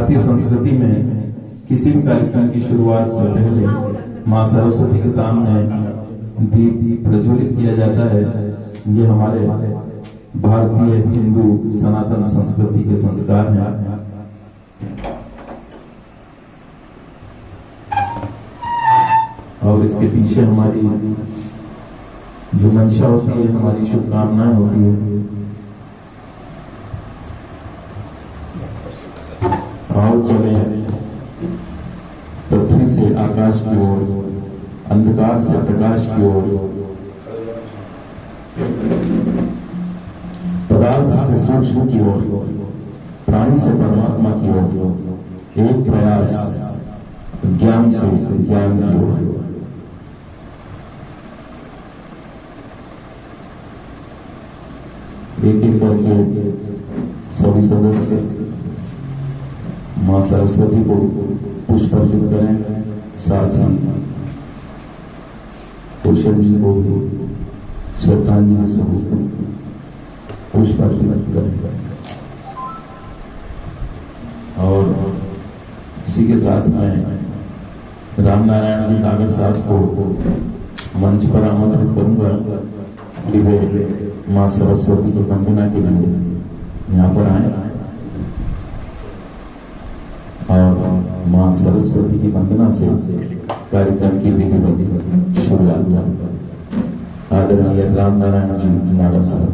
भारतीय संस्कृति में किसी भी कार्यक्रम की शुरुआत से पहले माँ सरस्वती के सामने दीप प्रज्वलित किया जाता है। ये हमारे भारतीय हिंदू सनातन संस्कृति के संस्कार हैं। और इसके पीछे हमारी जो मंशा होती है, हमारी शुभकामनाएं होती है। आओ चले पृथ्वी से आकाश की ओर, अंधकार से प्रकाश की ओर, पदार्थ से सूक्ष्म की ओर, प्राणी से परमात्मा की ओर, एक प्रयास ज्ञान से ज्ञान की ओर। एक एक करके सभी सदस्य मां सरस्वती को पुष्प अर्पित करें, साथ ही कुशल जी को भी श्रद्धांजलि स्वरूप पुष्प अर्पित करें। और इसी के साथ में रामनारायण जी नागर साहब को मंच पर आमंत्रित करूंगा कि वे मां सरस्वती की वंदना के लिए यहाँ पर आए और मां सरस्वती की वंदना से कार्यक्रम की विधिवत शुरुआत। आदरणीय रामनारायण जी नागर साहब।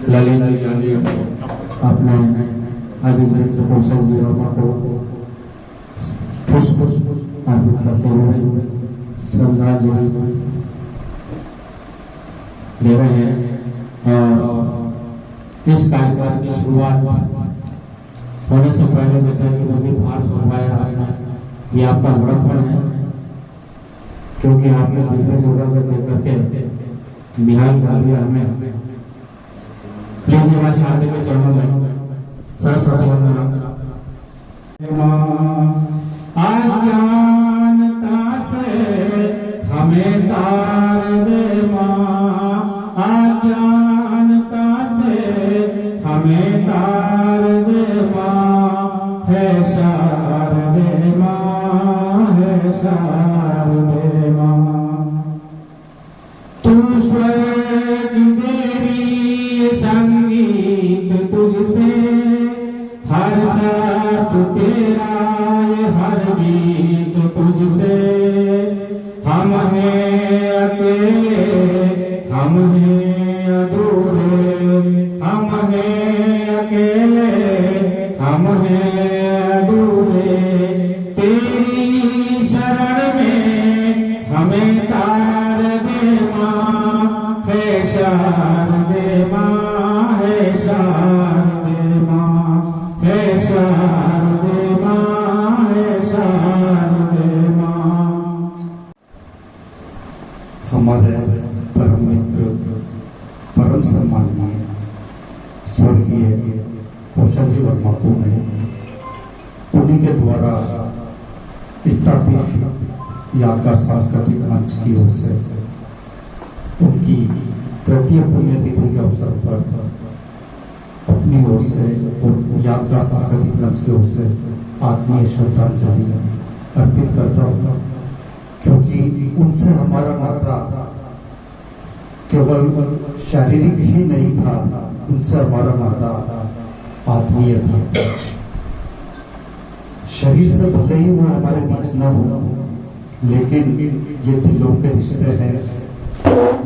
ललित जी अपने अजीज मित्र कौशल जी वर्मा को पुष्प अर्पित करते हुए श्रद्धांजलि दे रहे हैं। और इस कार्यक्रम की शुरुआत होने से पहले जैसा कि मुझे बाहर सुनवाया, ये आपका बड़प्पन है, क्योंकि आपने दिल में जोड़ा करके बिहार कर दिया हमें। प्लीज हमारे साथी के चरणों में सरस्वती वंदना। अज्ञानता से हमें तार दे माँ, अज्ञानता से हमें तार दे माँ, है शारदे माँ, है शारदे माँ। तू स्वर्ग की देवी, संगीत तुझसे, हर शब्द तेरा, ये हर गीत तुझसे। हम हैं अकेले, हम हैं अधूरे, हम हैं अकेले, हम हैं अधूरे। तेरी शरण में हमें तार दे माँ, है शारदे माँ, है शारदे माँ, है शारदे माँ, है शारदे माँ। हमारे परम मित्र, परम सम्माननीय स्वर्गीय कौशल जी वर्मा को उन्हीं के द्वारा स्थापित यादगार सांस्कृतिक मंच की ओर से उनकी तृतीय पुण्यतिथि के अवसर पर अपनी ओर से और यादगार सांस्कृतिक मंच की ओर से आत्मीय श्रद्धांजलि अर्पित करता हूँ, क्योंकि उनसे हमारा नाता केवल शारीरिक ही नहीं था, उनसे हमारा नाता आत्मीय था। शरीर से भले ही वो हमारे बीच न हो, लेकिन ये दिलों के रिश्ते हैं,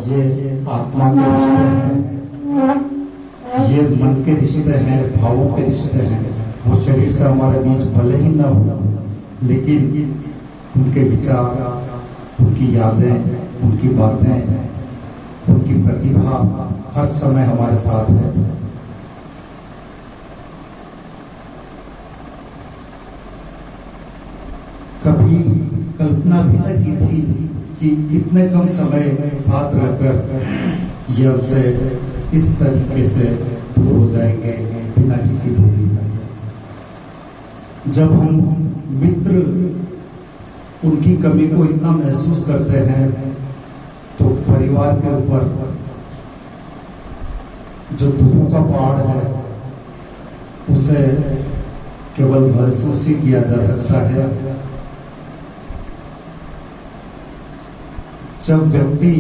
ये आत्मा के रिश्ते हैं, ये मन के रिश्ते हैं, भावों के रिश्ते हैं। वो शरीर से हमारे बीच भले ही न हो, लेकिन उनके विचार, उनकी यादें, उनकी बातें, उनकी प्रतिभा हर समय हमारे साथ है। कभी कल्पना भी न की थी कि इतने कम समय साथ रहकर ये हमसे इस तरीके से दूर हो जाएंगे बिना किसी दूरी के। जब हम मित्र उनकी कमी को इतना महसूस करते हैं तो परिवार के ऊपर जो दुखों का पहाड़ है उसे केवल महसूस ही किया जा सकता है। जब व्यक्ति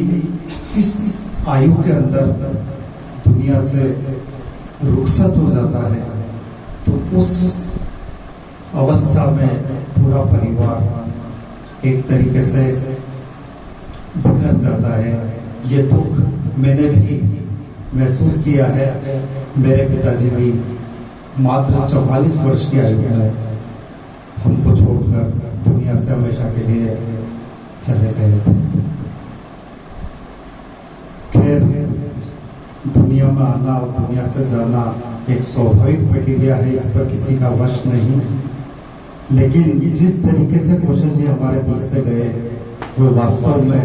इस आयु के अंदर दुनिया से रुखसत हो जाता है तो उस अवस्था में पूरा परिवार एक तरीके से बिखर जाता है। ये दुख मैंने भी महसूस किया है। मेरे पिताजी भी मात्र 44 वर्ष की आयु में हमको छोड़कर दुनिया से हमेशा के लिए चले गए थे। खैर, दुनिया में आना और दुनिया से जाना एक स्वाभाविक प्रक्रिया है, इस पर किसी का वश नहीं। लेकिन जिस तरीके से कौशल जी हमारे बीच से गए वो वास्तव में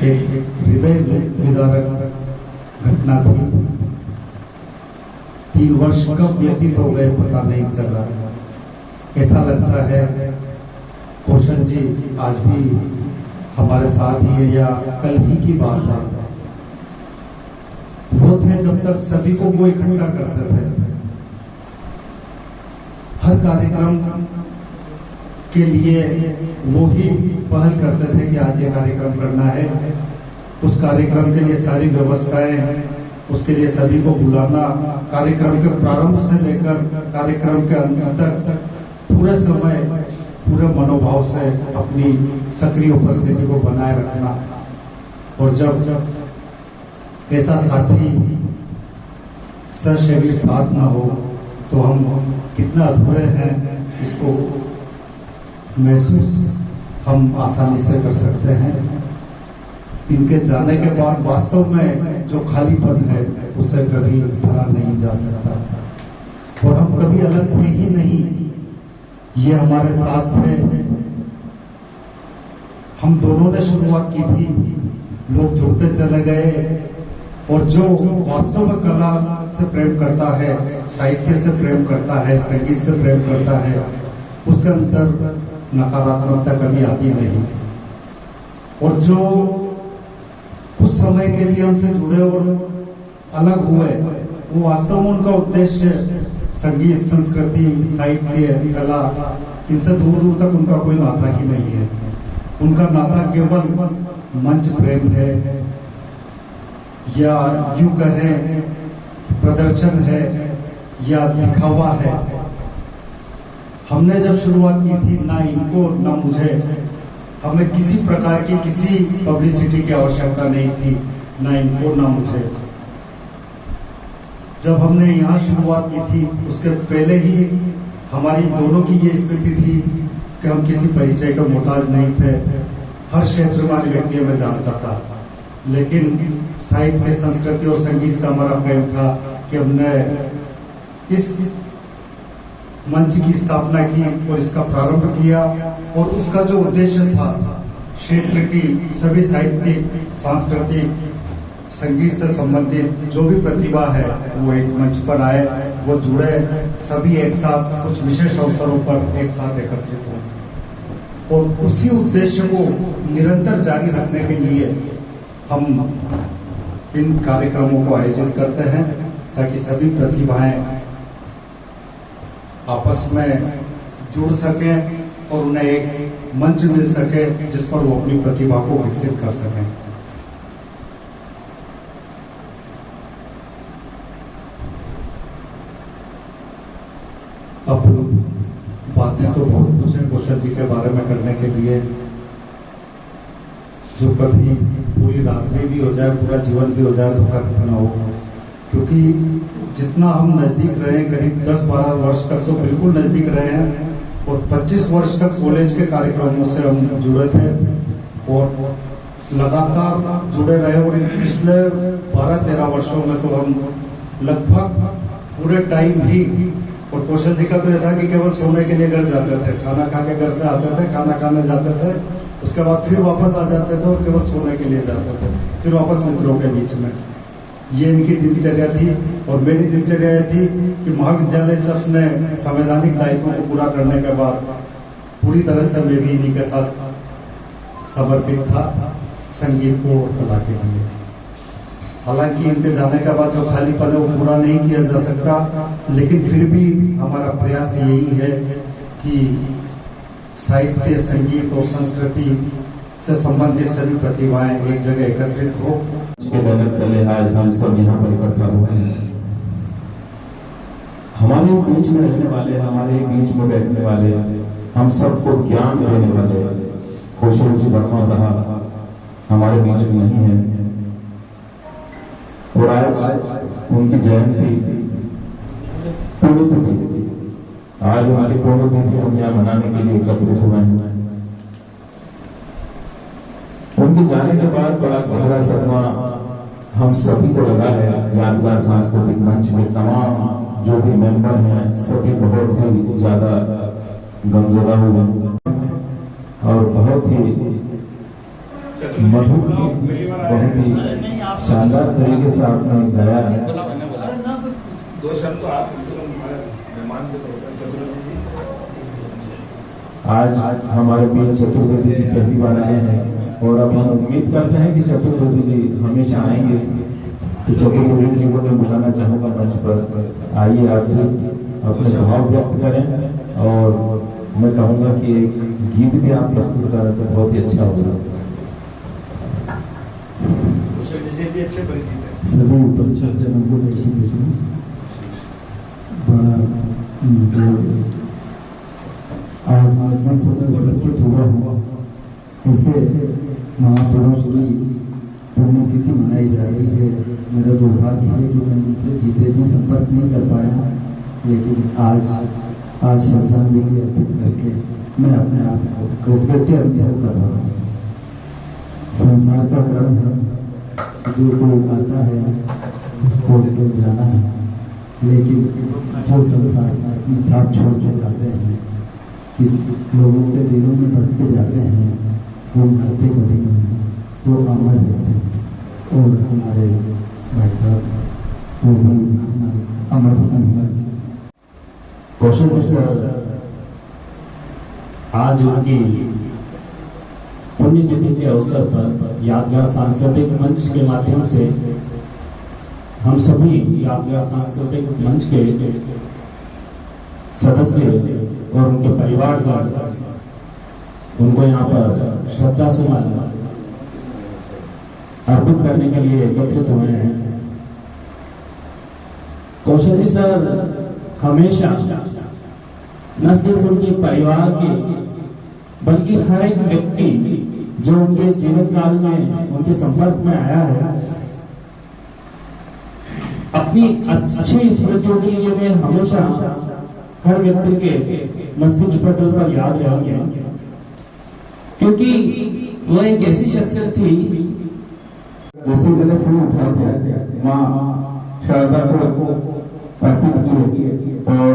एक हृदय विदारक घटना थी। 3 वर्ष कब व्यतीत हो गए पता नहीं चला। ऐसा लगता है कौशल जी आज भी हमारे साथ ही है या कल ही की बात है। वो थे जब तक सभी को वो इकट्ठा करते थे। हर कार्यक्रम के लिए वो ही पहल करते थे कि आज ये कार्यक्रम करना है। उस कार्यक्रम के लिए सारी व्यवस्थाएं, उसके लिए सभी को बुलाना, कार्यक्रम के प्रारंभ से लेकर कार्यक्रम के अंत तक पूरे समय पूरे मनोभाव से अपनी सक्रिय उपस्थिति को बनाए रखना। और जब ऐसा साथी सशरीर साथ ना हो तो हम कितना अधूरे हैं इसको महसूस हम आसानी से कर सकते हैं। इनके जाने के बाद वास्तव में जो खालीपन है उसे कभी भरा नहीं जा सकता। और हम कभी अलग थे ही नहीं, ये हमारे साथ थे। हम दोनों ने शुरुआत की थी, लोग जुड़ते चले गए। और जो वास्तव में कला से प्रेम करता है, साहित्य से प्रेम करता है, संगीत से प्रेम करता है, उसके अंदर नकारात्मकता कभी आती नहीं। और जो कुछ समय के लिए हमसे जुड़े और अलग हुए, वो वास्तव में उनका उद्देश्य संगीत, संस्कृति, साहित्य, कला, इनसे दूर दूर तक उनका कोई नाता ही नहीं है। उनका नाता केवल मंच प्रेम है या यूं कहें प्रदर्शन है या दिखावा है। हमने जब शुरुआत की थी ना इनको ना मुझे, हमें किसी प्रकार की किसी पब्लिसिटी की आवश्यकता नहीं थी, ना इनको ना मुझे। जब हमने यहाँ शुरुआत की थी उसके पहले ही हमारी दोनों की ये स्थिति थी कि हम किसी परिचय का मोहताज नहीं थे। हर क्षेत्र में व्यक्ति में जानता था, लेकिन साहित्य, संस्कृति और संगीत से हमारा प्रेम था कि हमने इस मंच की स्थापना की और इसका प्रारंभ किया। और उसका जो उद्देश्य था, क्षेत्र की सभी साहित्यिक, सांस्कृतिक, संगीत से संबंधित जो भी प्रतिभा है वो एक मंच पर आए, वो जुड़े, सभी एक साथ कुछ विशेष अवसरों पर एक साथ एकत्रित हो। और उसी उद्देश्य को निरंतर जारी रखने के लिए हम इन कार्यक्रमों को आयोजित करते हैं ताकि सभी प्रतिभाएं आपस में जुड़ सकें और उन्हें एक मंच मिल सके जिस पर वो अपनी प्रतिभा को विकसित कर सकें। अब बातें तो बहुत कुछ है कौशल जी के बारे में करने के लिए, जो कभी पूरी रात्रि भी हो जाए, पूरा जीवन भी हो जाए तो खत्म ना हो। क्योंकि जितना हम नज़दीक रहे, करीब 10-12 वर्ष तक तो बिल्कुल नज़दीक रहे हैं और 25 वर्ष तक कॉलेज के कार्यक्रमों से हम जुड़े थे और लगातार जुड़े रहे। और पिछले 12-13 वर्षों में तो हम लगभग पूरे टाइम ही, और कौशल जी का तो यह था कि केवल सोने के लिए घर जाते थे, खाना खा के घर से आते थे, खाना खाने जाते थे, उसके बाद फिर वापस आ जाते थे और केवल सोने के लिए जाते थे, फिर वापस मित्रों के बीच में। ये इनकी दिनचर्या थी। और मेरी दिनचर्या थी कि महाविद्यालय से अपने संवैधानिक दायित्वों को पूरा करने के बाद पूरी तरह से मैं भी इन्हीं के साथ समर्पित था संगीत को कला के लिए। हालांकि इनके जाने के बाद जो खालीपन है वो पूरा नहीं किया जा सकता, लेकिन फिर भी हमारा प्रयास यही है कि साहित्य, संगीत और संस्कृति से संबंधित सभी प्रतिभाएं एक जगह एकत्रित हो। के बैनर तले आज हम सब यहाँ पर इकट्ठा हुए हैं। हमारे बीच में रहने वाले, हमारे बीच में बैठने वाले, हम सबको ज्ञान देने वाले कौशल जी वर्मा साहब हमारे बीच में नहीं है, और आज उनकी जयंती पुण्यतिथि, आज हमारी पुण्यतिथि हम यहाँ मनाने के लिए एकत्रित हुए हैं। उनके जाने के बाद बड़ा गहरा सदमा हम सभी को लगा है। यादगार सांस्कृतिक मंच में तमाम जो भी मेंबर हैं सभी बहुत ही ज्यादा गमजदा हुए और बहुत ही मधुर, बहुत ही शानदार तरीके से आपने गाया है। दो शब्द तो आप मेहमान के तौर पर चतुर्वेदी जी, आज हमारे बीच चतुर्वेदी जी पहली बार आए हैं और अब हम उम्मीद करते हैं कि चतुर्वेदी जी हमेशा आएंगे। तो चतुर्वेदी जी को मैं बुलाना चाहूँगा मंच पर। आइए आप भी अपने भाव व्यक्त करें और मैं कहूँगा कि एक गीत भी आप प्रस्तुत करें तो बहुत ही अच्छा होगा। कौशल जी से भी अच्छे परिचित है। सभी उपस्थित जनों को जय श्री कृष्ण। बड़ा मतलब आज जिस समय उपस्थित हुआ ऐसे महापुरुष की पुण्यतिथि मनाई जा रही है। मेरा दुर्भाग्य है कि मैं उनसे जीते जी संपर्क नहीं कर पाया, लेकिन आज श्रद्धांजलि अर्पित करके मैं अपने आप को कृतज्ञता अर्पित कर रहा हूँ। संसार का क्रम है, जो कोई आता है उसको तो जाना है, लेकिन जो संसार में अपनी छाप छोड़ के जाते हैं, किस लोगों के दिलों में बस के जाते हैं, वो मरते कभी नहीं हैं, वो अमर रहते हैं। और हमारे भाई साहब वो भी अमर नहीं है। कौशल जी सर आज उनकी पुण्यतिथि के अवसर पर यादगार सांस्कृतिक मंच के माध्यम से हम सभी यादगार सांस्कृतिक मंच के सदस्य और उनके परिवार जन उनको यहाँ पर श्रद्धा सुमन अर्पित करने के लिए एकत्रित हुए हैं। कौशल जी सर हमेशा न सिर्फ उनके परिवार के बल्कि हर एक व्यक्ति जो उनके जीवन काल में उनके संपर्क में आया है, अपनी अच्छी स्मृतियों के लिए वे हमेशा हर व्यक्ति के मस्तिष्क पटल पर याद रहेंगे, क्योंकि वह एक ऐसी शख्सियत थी जैसे मैंने फूल उठा दिया, माँ शारदा को अर्पित किए और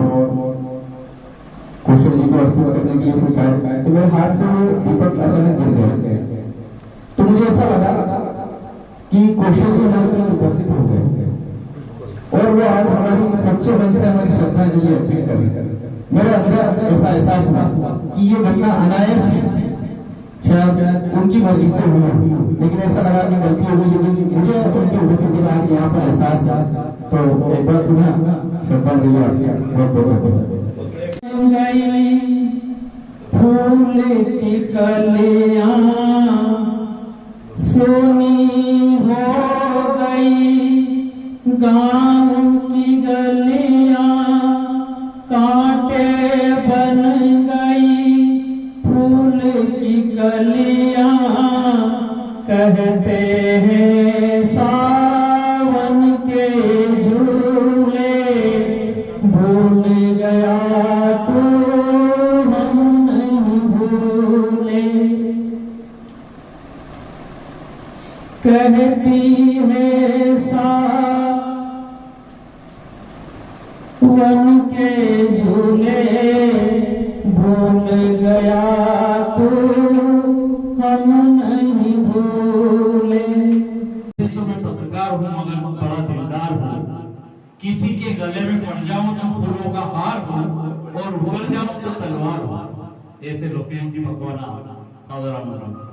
कौशल जी को अर्पित करने के लिए फूल खाए, तो मेरे हाथ से वो दीपक अचानक गिर गए। तो मुझे ऐसा लगा कि कौशल जी हमारे लिए उपस्थित हो गए और वो आज हमारी सच्चे मन से हमारी श्रद्धांजलि अर्पित करें। मेरे अंदर ऐसा एहसास हुआ कि ये घटना अनायास है, शायद उनकी मर्जी से हुई, लेकिन ऐसा लगा कि गलती हो गई। लेकिन मुझे उनकी उपस्थिति में आज यहाँ पर एहसास है, तो एक बार पुनः श्रद्धांजलि आपकी बहुत बहुत फूल की कलियां सोनी हो गई, गाँव की गलियां कांटे बन गई, फूल की कलियां कहते हैं सावन के झूले, भूल गया तू हम नहीं भूले, कहती है सावन के झूले, भूल गया तू हम नहीं भूले। तो मैं पत्रकार हूँ मगर बड़ा दिलदार हूँ, किसी के गले में पड़ जाऊं तो फूलों का हार हूँ और बोल जाऊं तो तलवार हूँ। ऐसे लोकांची भगवाना सादर म्हणून